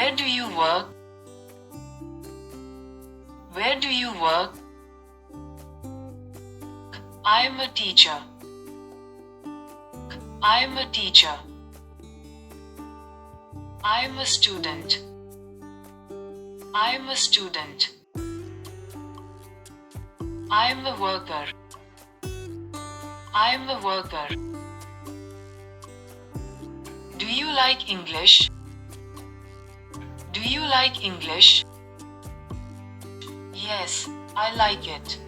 Where do you work? Where do you work? I am a teacher. I am a teacher. I am a student. I am a student. I am a worker. I am a worker. Do you like English? Do you like English? Yes, I like it.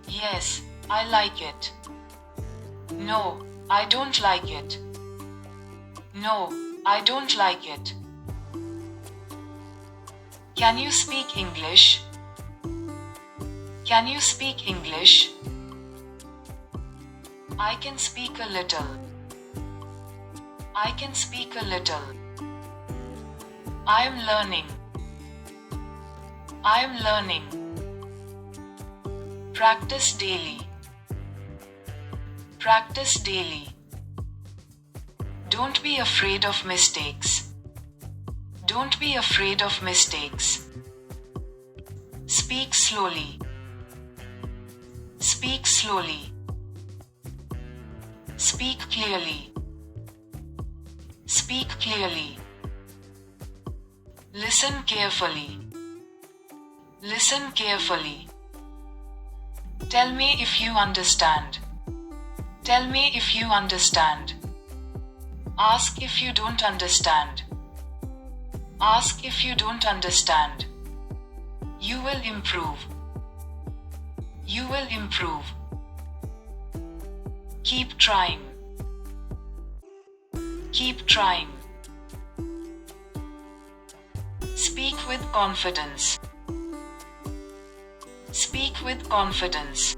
Yes, I like it. No, I don't like it. No, I don't like it. Can you speak English? Can you speak English? I can speak a little. I can speak a little. I am learning. I am learning. Practice daily. Practice daily. Don't be afraid of mistakes. Don't be afraid of mistakes. Speak slowly. Speak slowly. Speak clearly. Speak clearly. Listen carefully. Listen carefully. Tell me if you understand. Tell me if you understand. Ask if you don't understand. Ask if you don't understand. You will improve. You will improve. Keep trying. Keep trying. Speak with confidence. Speak with confidence.